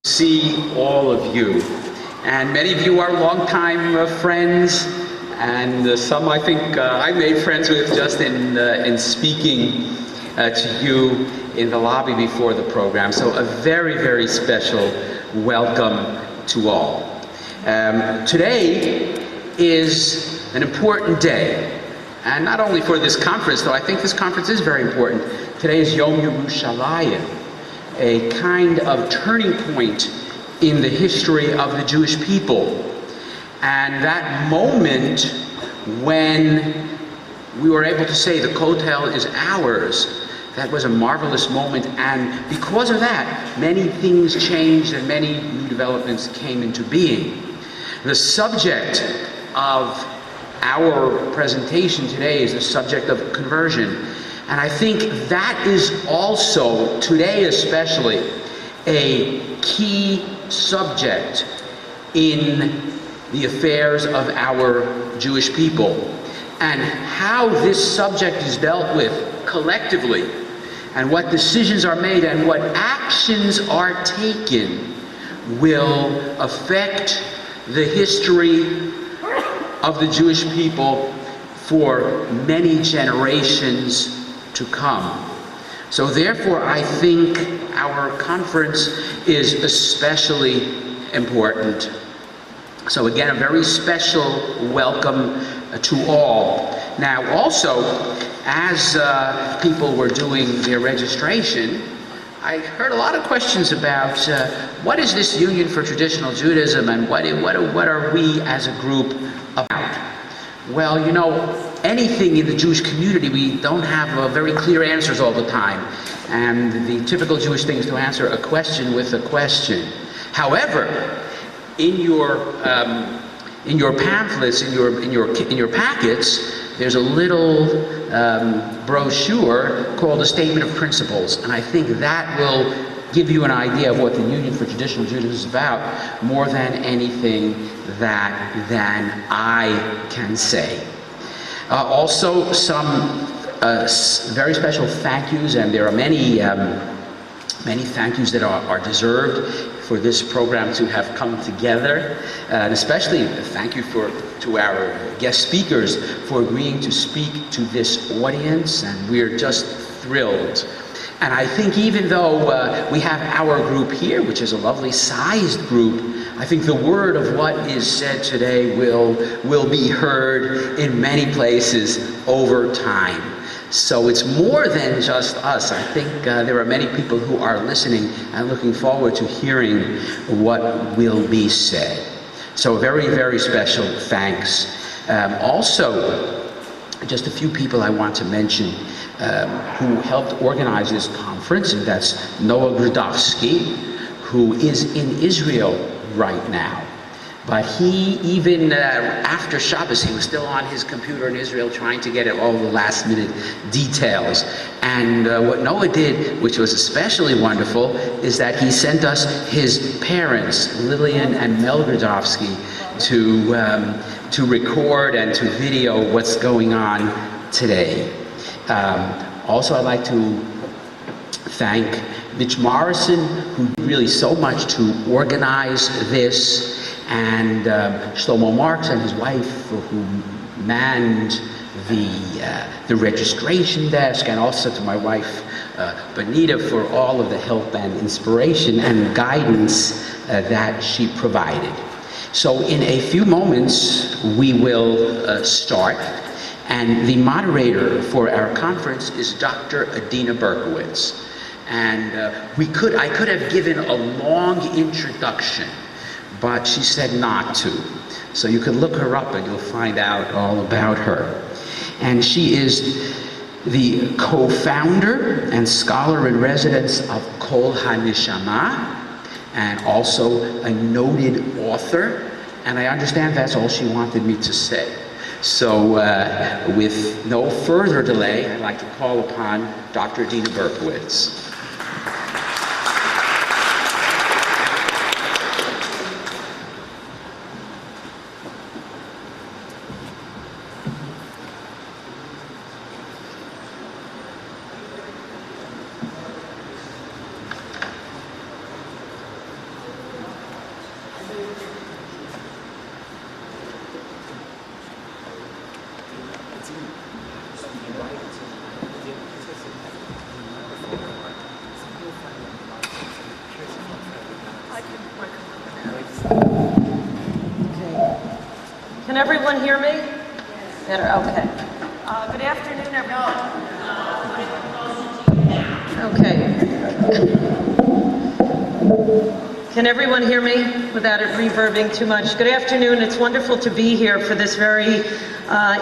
See all of you, and many of you are longtime friends, and some I think I made friends with just in speaking to you in the lobby before the program. So a very, very special welcome to all. Today is an important day, and not only for this conference, though I think this conference is very important. Today is Yom Yerushalayim, a kind of turning point in the history of the Jewish people. And that moment when we were able to say the Kotel is ours, that was a marvelous moment, and because of that, many things changed and many new developments came into being. The subject of our presentation today is the subject of conversion. And I think that is also, today especially, a key subject in the affairs of our Jewish people. And how this subject is dealt with collectively, and what decisions are made and what actions are taken will affect the history of the Jewish people for many generations to come. So therefore, I think our conference is especially important. So again, a very special welcome to all. Now also, as people were doing their registration, I heard a lot of questions about what is this Union for Traditional Judaism, and what are we as a group about? Well, you know, anything in the Jewish community, we don't have very clear answers all the time. And the typical Jewish thing is to answer a question with a question. However, in your pamphlets, in your packets, there's a little brochure called a Statement of Principles, and I think that will give you an idea of what the Union for Traditional Judaism is about more than anything than I can say. Also, some very special thank yous, and there are many thank yous that are deserved for this program to have come together. And especially thank you to our guest speakers for agreeing to speak to this audience, and we're just thrilled. And I think even though we have our group here, which is a lovely sized group, I think the word of what is said today will be heard in many places over time. So it's more than just us. I think there are many people who are listening and looking forward to hearing what will be said. So a very, very special thanks. Also, just a few people I want to mention who helped organize this conference, and that's Noah Grudovsky, who is in Israel right now. But he, even after Shabbos, he was still on his computer in Israel trying to get at all the last minute details. And what Noah did, which was especially wonderful, is that he sent us his parents, Lillian and Mel Grudovsky, to record and to video what's going on today. Also, I'd like to thank Mitch Morrison, who did really so much to organize this, and Shlomo Marks and his wife, who manned the registration desk, and also to my wife, Benita, for all of the help and inspiration and guidance that she provided. So in a few moments, we will start. And the moderator for our conference is Dr. Adina Berkowitz. And I could have given a long introduction, but she said not to. So you can look her up and you'll find out all about her. And she is the co-founder and scholar in residence of Kol HaNeshama, and also a noted author. And I understand that's all she wanted me to say. So with no further delay, I'd like to call upon Dr. Adina Berkowitz. Can everyone hear me? Better, okay. Good afternoon, everyone. Okay. Can everyone hear me without it reverbing too much? Good afternoon. It's wonderful to be here for this very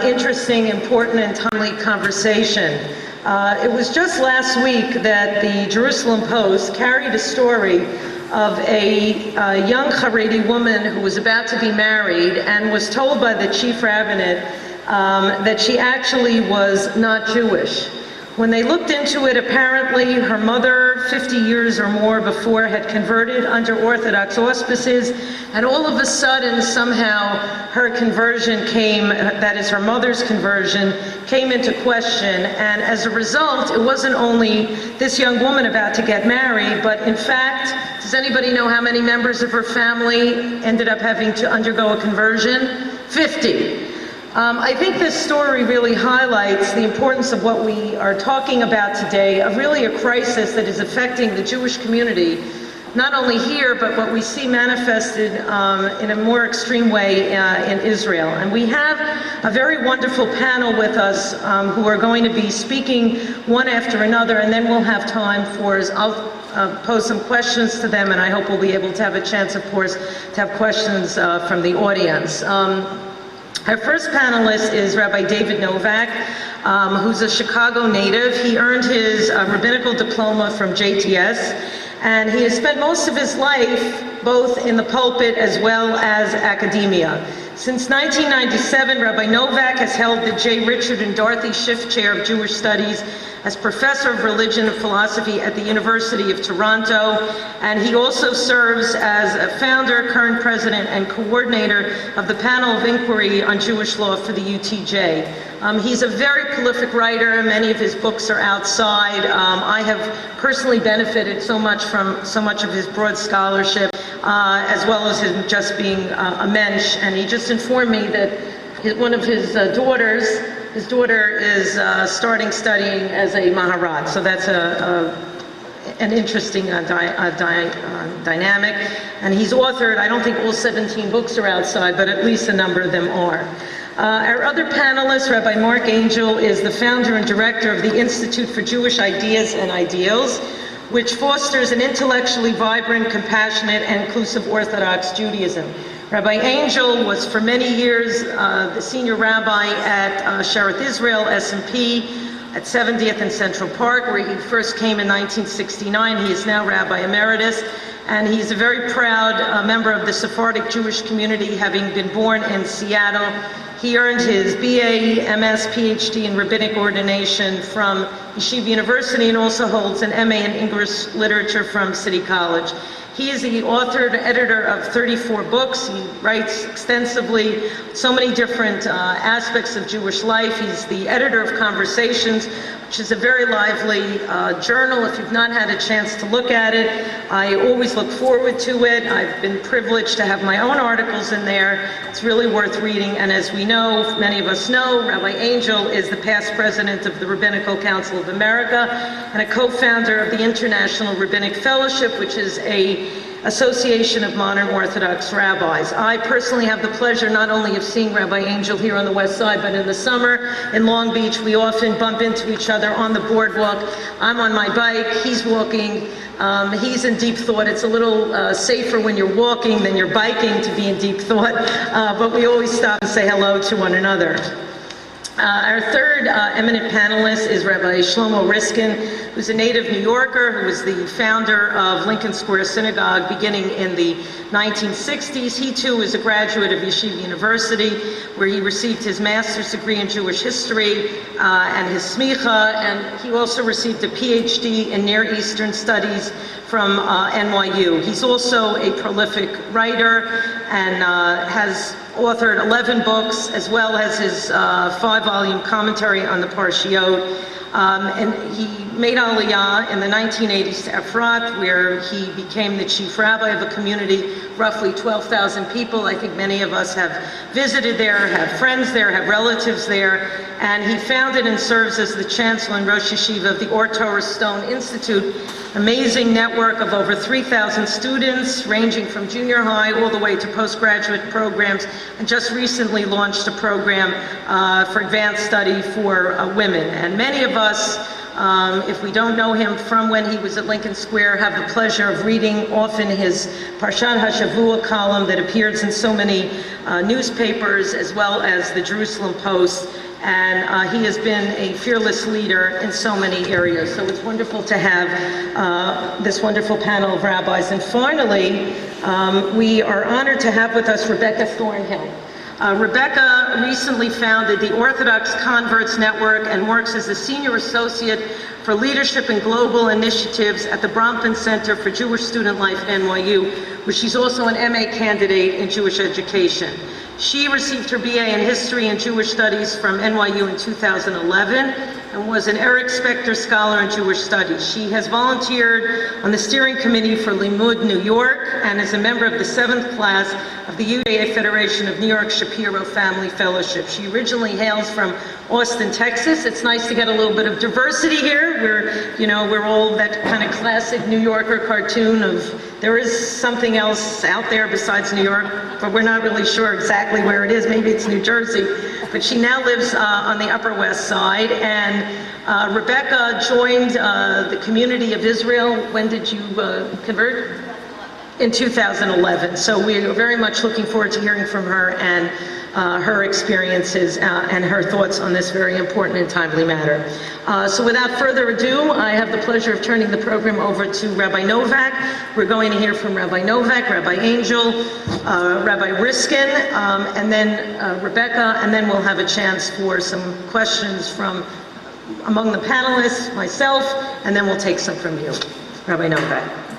interesting, important, and timely conversation. It was just last week that the Jerusalem Post carried a story of a young Haredi woman who was about to be married and was told by the chief rabbinate that she actually was not Jewish. When they looked into it, apparently her mother, 50 years or more before, had converted under Orthodox auspices, and all of a sudden, somehow, her conversion came, that is her mother's conversion, came into question, and as a result, it wasn't only this young woman about to get married, but in fact, does anybody know how many members of her family ended up having to undergo a conversion? 50. I think this story really highlights the importance of what we are talking about today, of really a crisis that is affecting the Jewish community, not only here, but what we see manifested in a more extreme way in Israel. And we have a very wonderful panel with us who are going to be speaking one after another, and then we'll have time for, I'll pose some questions to them, and I hope we'll be able to have a chance, of course, to have questions from the audience. Our first panelist is Rabbi David Novak, who's a Chicago native. He earned his rabbinical diploma from JTS, and he has spent most of his life both in the pulpit as well as academia. Since 1997, Rabbi Novak has held the J. Richard and Dorothy Schiff Chair of Jewish Studies as Professor of Religion and Philosophy at the University of Toronto, and he also serves as a founder, current president, and coordinator of the Panel of Inquiry on Jewish Law for the UTJ. He's a very prolific writer. Many of his books are outside. I have personally benefited so much from so much of his broad scholarship, as well as him just being a mensch, and he just informed me that one of his daughters, his daughter is starting studying as a Maharat, so that's an interesting dynamic. And he's authored, I don't think all 17 books are outside, but at least a number of them are. Our other panelist, Rabbi Mark Angel, is the founder and director of the Institute for Jewish Ideas and Ideals, which fosters an intellectually vibrant, compassionate, and inclusive Orthodox Judaism. Rabbi Angel was for many years the senior rabbi at Sherath Israel, S&P, at 70th and Central Park, where he first came in 1969. He is now Rabbi Emeritus, and he's a very proud member of the Sephardic Jewish community, having been born in Seattle. He earned his BA, MS, PhD in Rabbinic Ordination from Yeshiva University, and also holds an MA in English Literature from City College. He is the author and editor of 34 books. He writes extensively so many different aspects of Jewish life. He's the editor of Conversations, which is a very lively journal. If you've not had a chance to look at it, I always look forward to it. I've been privileged to have my own articles in there. It's really worth reading. And as we know, many of us know, Rabbi Angel is the past president of the Rabbinical Council of America and a co-founder of the International Rabbinic Fellowship, which is a Association of Modern Orthodox Rabbis. I personally have the pleasure not only of seeing Rabbi Angel here on the West Side, but in the summer in Long Beach, we often bump into each other on the boardwalk. I'm on my bike, he's walking, he's in deep thought. It's a little safer when you're walking than you're biking to be in deep thought, but we always stop and say hello to one another. Our third eminent panelist is Rabbi Shlomo Riskin, who's a native New Yorker, who was the founder of Lincoln Square Synagogue beginning in the 1960s. He too is a graduate of Yeshiva University, where he received his master's degree in Jewish history and his smicha, and he also received a PhD in Near Eastern Studies from NYU. He's also a prolific writer and has authored 11 books, as well as his 5-volume commentary on the Parshiot. And he made Aliyah in the 1980s to Efrat, where he became the chief rabbi of a community, roughly 12,000 people. I think many of us have visited there, have friends there, have relatives there. And he founded and serves as the chancellor and Rosh Yeshiva of the Or Torah Stone Institute, amazing network of over 3,000 students, ranging from junior high all the way to postgraduate programs, and just recently launched a program for advanced study for women. And many of us, if we don't know him from when he was at Lincoln Square, have the pleasure of reading often his Parshat HaShavua column that appears in so many newspapers, as well as the Jerusalem Post. And he has been a fearless leader in so many areas. So it's wonderful to have this wonderful panel of rabbis. And finally, we are honored to have with us Rebecca Thornhill. Rebecca recently founded the Orthodox Converts Network and works as a senior associate for leadership and global initiatives at the Brompton Center for Jewish Student Life, NYU, where she's also an MA candidate in Jewish education. She received her BA in History and Jewish Studies from NYU in 2011 and was an Eric Specter Scholar in Jewish Studies. She has volunteered on the steering committee for Limud New York and is a member of the 7th class of the UTJ Federation of New York Shapiro Family Fellowship. She originally hails from Austin, Texas. It's nice to get a little bit of diversity here. We're all that kind of classic New Yorker cartoon of there is something else out there besides New York, but we're not really sure exactly where it is. Maybe it's New Jersey. But she now lives on the Upper West Side. And Rebecca joined the Community of Israel. When did you convert? In 2011. So we are very much looking forward to hearing from her and her experiences and her thoughts on this very important and timely matter. So without further ado, I have the pleasure of turning the program over to Rabbi Novak. We're going to hear from Rabbi Novak, Rabbi Angel, Rabbi Riskin, and then Rebecca, and then we'll have a chance for some questions from among the panelists, myself, and then we'll take some from you. Rabbi Novak.